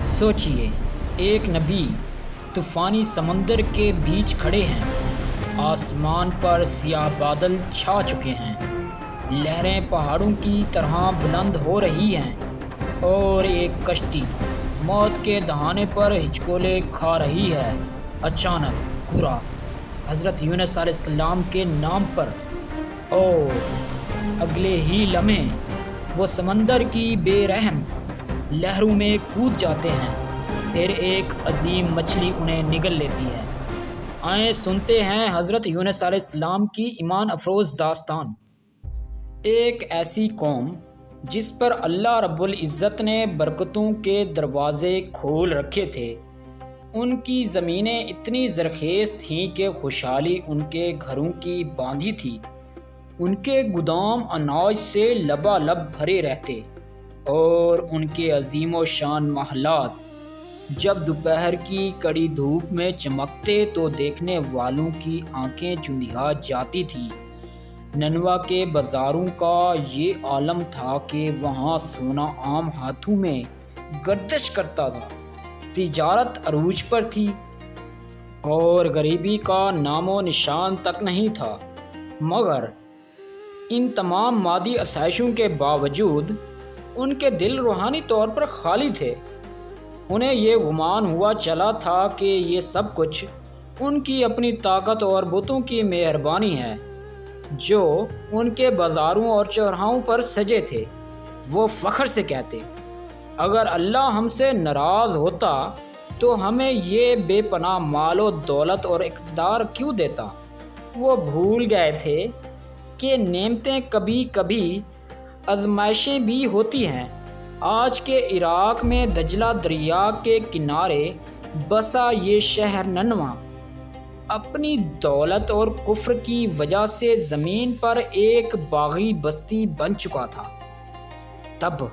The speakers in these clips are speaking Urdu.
سوچئے، ایک نبی طوفانی سمندر کے بیچ کھڑے ہیں، آسمان پر سیاہ بادل چھا چکے ہیں، لہریں پہاڑوں کی طرح بلند ہو رہی ہیں، اور ایک کشتی موت کے دہانے پر ہچکولے کھا رہی ہے۔ اچانک گھورا حضرت یونس علیہ السلام کے نام پر، اور اگلے ہی لمحے وہ سمندر کی بے رحم لہروں میں کود جاتے ہیں، پھر ایک عظیم مچھلی انہیں نگل لیتی ہے۔ آئیں سنتے ہیں حضرت یونس علیہ السلام کی ایمان افروز داستان۔ ایک ایسی قوم جس پر اللہ رب العزت نے برکتوں کے دروازے کھول رکھے تھے، ان کی زمینیں اتنی زرخیز تھیں کہ خوشحالی ان کے گھروں کی باندھی تھی، ان کے گودام اناج سے لبالب بھرے رہتے، اور ان کے عظیم و شان محلات جب دوپہر کی کڑی دھوپ میں چمکتے تو دیکھنے والوں کی آنکھیں چندھیا جاتی تھیں۔ ننوا کے بازاروں کا یہ عالم تھا کہ وہاں سونا عام ہاتھوں میں گردش کرتا تھا، تجارت عروج پر تھی، اور غریبی کا نام و نشان تک نہیں تھا۔ مگر ان تمام مادی آسائشوں کے باوجود ان کے دل روحانی طور پر خالی تھے۔ انہیں یہ گمان ہوا چلا تھا کہ یہ سب کچھ ان کی اپنی طاقت اور بتوں کی مہربانی ہے جو ان کے بازاروں اور چوراہوں پر سجے تھے۔ وہ فخر سے کہتے، اگر اللہ ہم سے ناراض ہوتا تو ہمیں یہ بے پناہ مال و دولت اور اقتدار کیوں دیتا؟ وہ بھول گئے تھے کہ نعمتیں کبھی کبھی آزمائشیں بھی ہوتی ہیں۔ آج کے عراق میں دجلہ دریا کے کنارے بسا یہ شہر ننوا اپنی دولت اور کفر کی وجہ سے زمین پر ایک باغی بستی بن چکا تھا۔ تب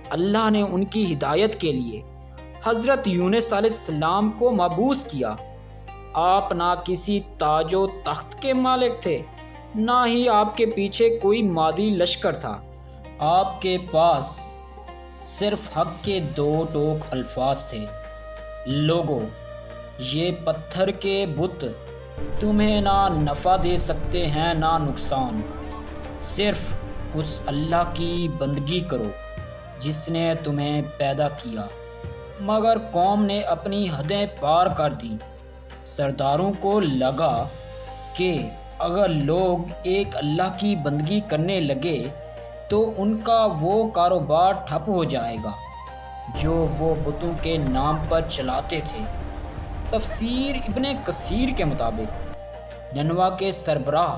اللہ نے ان کی ہدایت کے لیے حضرت یونس علیہ السلام کو مبعوث کیا۔ آپ نہ کسی تاج و تخت کے مالک تھے، نہ ہی آپ کے پیچھے کوئی مادی لشکر تھا۔ آپ کے پاس صرف حق کے دو ٹوک الفاظ تھے، لوگو، یہ پتھر کے بت تمہیں نہ نفع دے سکتے ہیں نہ نقصان، صرف اس اللہ کی بندگی کرو جس نے تمہیں پیدا کیا۔ مگر قوم نے اپنی حدیں پار کر دیں۔ سرداروں کو لگا کہ اگر لوگ ایک اللہ کی بندگی کرنے لگے تو ان کا وہ کاروبار ٹھپ ہو جائے گا جو وہ بتوں کے نام پر چلاتے تھے۔ تفسیر ابن کثیر کے مطابق ننوا کے سربراہ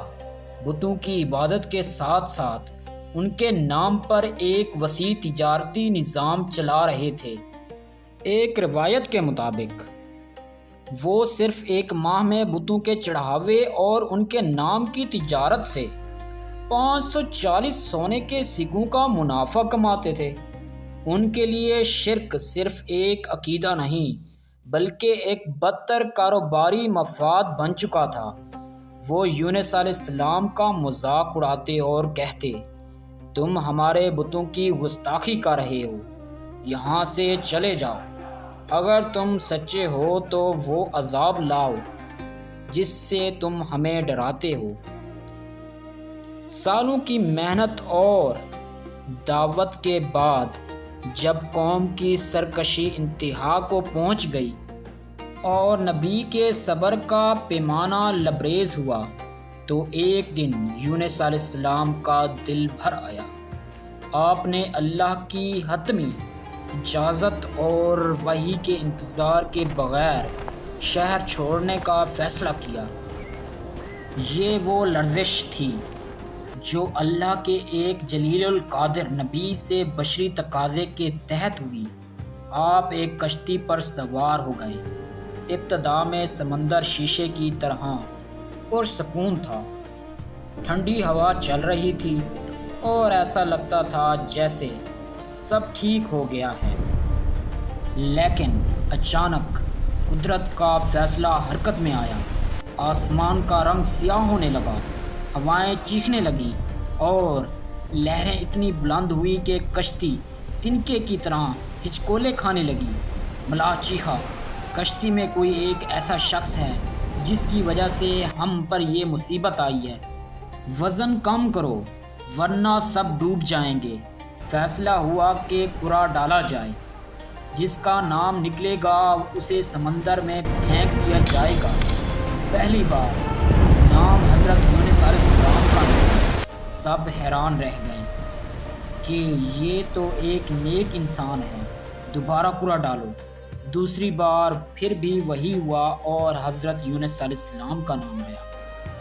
بتوں کی عبادت کے ساتھ ساتھ ان کے نام پر ایک وسیع تجارتی نظام چلا رہے تھے۔ ایک روایت کے مطابق وہ صرف ایک ماہ میں بتوں کے چڑھاوے اور ان کے نام کی تجارت سے 540 سونے کے سکوں کا منافع کماتے تھے۔ ان کے لیے شرک صرف ایک عقیدہ نہیں بلکہ ایک بدتر کاروباری مفاد بن چکا تھا۔ وہ یونس علیہ السلام کا مذاق اڑاتے اور کہتے، تم ہمارے بتوں کی گستاخی کر رہے ہو، یہاں سے چلے جاؤ۔ اگر تم سچے ہو تو وہ عذاب لاؤ جس سے تم ہمیں ڈراتے ہو۔ سالوں کی محنت اور دعوت کے بعد جب قوم کی سرکشی انتہا کو پہنچ گئی اور نبی کے صبر کا پیمانہ لبریز ہوا تو ایک دن یونس علیہ السلام کا دل بھر آیا۔ آپ نے اللہ کی حتمی اجازت اور وحی کے انتظار کے بغیر شہر چھوڑنے کا فیصلہ کیا۔ یہ وہ لرزش تھی جو اللہ کے ایک جلیل القدر نبی سے بشری تقاضے کے تحت ہوئی۔ آپ ایک کشتی پر سوار ہو گئے۔ ابتدا میں سمندر شیشے کی طرح پرسکون تھا، ٹھنڈی ہوا چل رہی تھی اور ایسا لگتا تھا جیسے سب ٹھیک ہو گیا ہے۔ لیکن اچانک قدرت کا فیصلہ حرکت میں آیا۔ آسمان کا رنگ سیاہ ہونے لگا، ہوائیں چیخنے لگیں اور لہریں اتنی بلند ہوئی کہ کشتی تنکے کی طرح ہچکولے کھانے لگی۔ ملاح چیخا، کشتی میں کوئی ایک ایسا شخص ہے جس کی وجہ سے ہم پر یہ مصیبت آئی ہے۔ وزن کم کرو ورنہ سب ڈوب جائیں گے۔ فیصلہ ہوا کہ قرعہ ڈالا جائے، جس کا نام نکلے گا اسے سمندر میں پھینک دیا جائے گا۔ پہلی بار نام حضرت یونس علیہ السلام کا نکلا۔ سب حیران رہ گئے کہ یہ تو ایک نیک انسان ہے۔ دوبارہ قرعہ ڈالو۔ دوسری بار پھر بھی وہی ہوا اور حضرت یونس علیہ السلام کا نام آیا،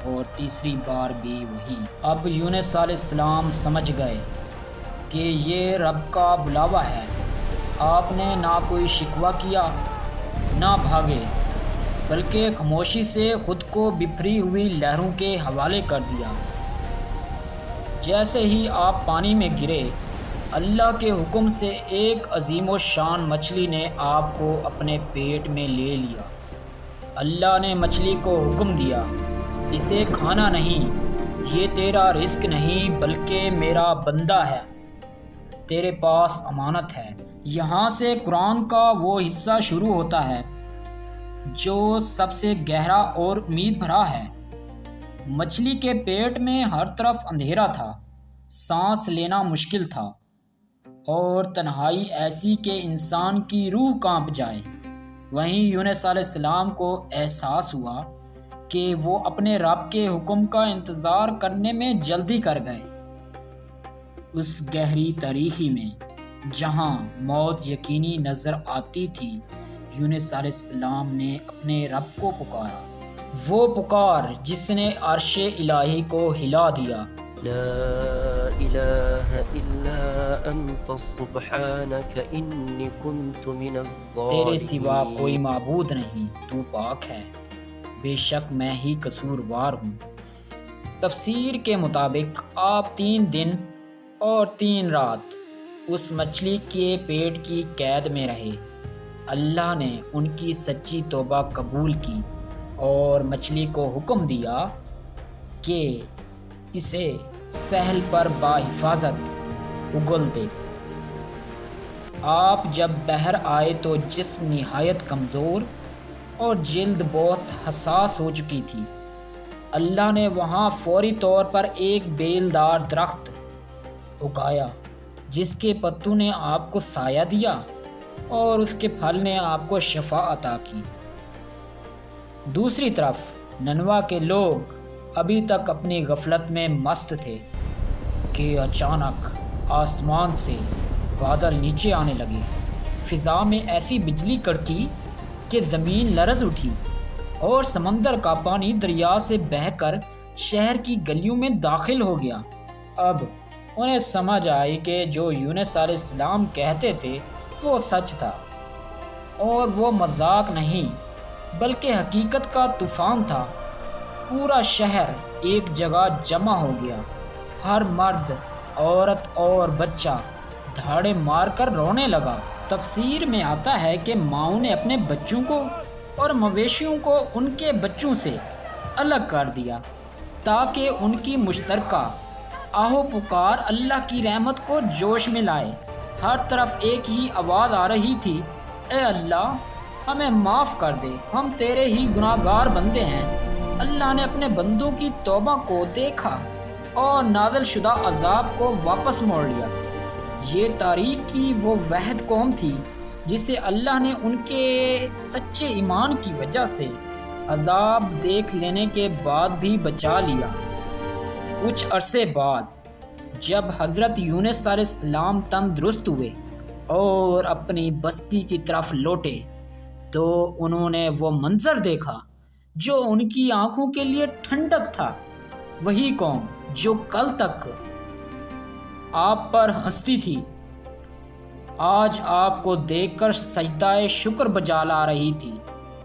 اور تیسری بار بھی وہی۔ اب یونس علیہ السلام سمجھ گئے کہ یہ رب کا بلاوا ہے۔ آپ نے نہ کوئی شکوہ کیا نہ بھاگے، بلکہ خاموشی سے خود کو بکھری ہوئی لہروں کے حوالے کر دیا۔ جیسے ہی آپ پانی میں گرے، اللہ کے حکم سے ایک عظیم و شان مچھلی نے آپ کو اپنے پیٹ میں لے لیا۔ اللہ نے مچھلی کو حکم دیا، اسے کھانا نہیں، یہ تیرا رزق نہیں بلکہ میرا بندہ ہے، تیرے پاس امانت ہے۔ یہاں سے قرآن کا وہ حصہ شروع ہوتا ہے جو سب سے گہرا اور امید بھرا ہے۔ مچھلی کے پیٹ میں ہر طرف اندھیرا تھا، سانس لینا مشکل تھا، اور تنہائی ایسی کہ انسان کی روح کانپ جائے۔ وہیں یونس علیہ السلام کو احساس ہوا کہ وہ اپنے رب کے حکم کا انتظار کرنے میں جلدی کر گئے۔ اس گہری تاریکی میں جہاں موت یقینی نظر آتی تھی، یونس علیہ السلام نے اپنے رب کو پکارا، وہ پکار جس نے عرش الہی کو ہلا دیا۔ لا الہ الا انت سبحانک انی کنت من الظالمین۔ تیرے سوا کوئی معبود نہیں، تو پاک ہے، بے شک میں ہی قصوروار ہوں۔ تفسیر کے مطابق آپ 3 دن اور 3 رات اس مچھلی کے پیٹ کی قید میں رہے۔ اللہ نے ان کی سچی توبہ قبول کی اور مچھلی کو حکم دیا کہ اسے ساحل پر بحفاظت اگل دے۔ آپ جب بحر آئے تو جسم نہایت کمزور اور جلد بہت حساس ہو چکی تھی۔ اللہ نے وہاں فوری طور پر ایک بیلدار درخت اگایا جس کے پتوں نے آپ کو سایہ دیا اور اس کے پھل نے آپ کو شفا عطا کی۔ دوسری طرف ننوا کے لوگ ابھی تک اپنی غفلت میں مست تھے کہ اچانک آسمان سے بادل نیچے آنے لگے۔ فضا میں ایسی بجلی کڑکی کہ زمین لرز اٹھی اور سمندر کا پانی دریا سے بہہ کر شہر کی گلیوں میں داخل ہو گیا۔ اب انہیں سمجھ آئی کہ جو یونس علیہ السلام کہتے تھے وہ سچ تھا، اور وہ مذاق نہیں بلکہ حقیقت کا طوفان تھا۔ پورا شہر ایک جگہ جمع ہو گیا، ہر مرد، عورت اور بچہ دھاڑے مار کر رونے لگا۔ تفسیر میں آتا ہے کہ ماؤں نے اپنے بچوں کو اور مویشیوں کو ان کے بچوں سے الگ کر دیا تاکہ ان کی مشترکہ آہو پکار اللہ کی رحمت کو جوش میں لائے۔ ہر طرف ایک ہی آواز آ رہی تھی، اے اللہ ہمیں معاف کر دے، ہم تیرے ہی گناہ گار بندے ہیں۔ اللہ نے اپنے بندوں کی توبہ کو دیکھا اور نازل شدہ عذاب کو واپس موڑ لیا۔ یہ تاریخ کی وہ وحد قوم تھی جسے اللہ نے ان کے سچے ایمان کی وجہ سے عذاب دیکھ لینے کے بعد بھی بچا لیا۔ کچھ عرصے بعد جب حضرت یونس علیہ السلام تندرست ہوئے اور اپنی بستی کی طرف لوٹے تو انہوں نے وہ منظر دیکھا جو ان کی آنکھوں کے لیے ٹھنڈک تھا۔ وہی قوم جو کل تک آپ پر ہنستی تھی، آج آپ کو دیکھ کر سجدہ شکر بجا لا رہی تھی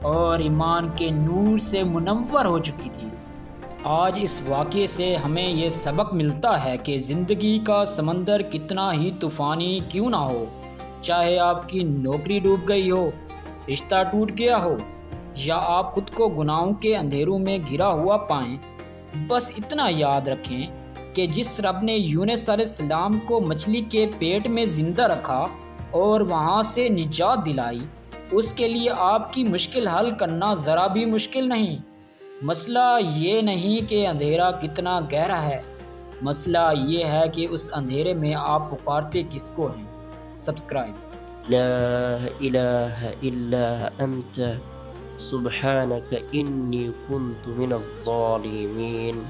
اور ایمان کے نور سے منور ہو چکی تھی۔ آج اس واقعے سے ہمیں یہ سبق ملتا ہے کہ زندگی کا سمندر کتنا ہی طوفانی کیوں نہ ہو، چاہے آپ کی نوکری ڈوب گئی ہو، رشتہ ٹوٹ گیا ہو، یا آپ خود کو گناہوں کے اندھیروں میں گھرا ہوا پائیں، بس اتنا یاد رکھیں کہ جس رب نے یونس علیہ السلام کو مچھلی کے پیٹ میں زندہ رکھا اور وہاں سے نجات دلائی، اس کے لیے آپ کی مشکل حل کرنا ذرا بھی مشکل نہیں۔ مسئلہ یہ نہیں کہ اندھیرا کتنا گہرا ہے، مسئلہ یہ ہے کہ اس اندھیرے میں آپ پکارتے کس کو ہیں۔ سبسکرائب۔ لا إله إلا أنت سبحانك إني كنت من الظالمين۔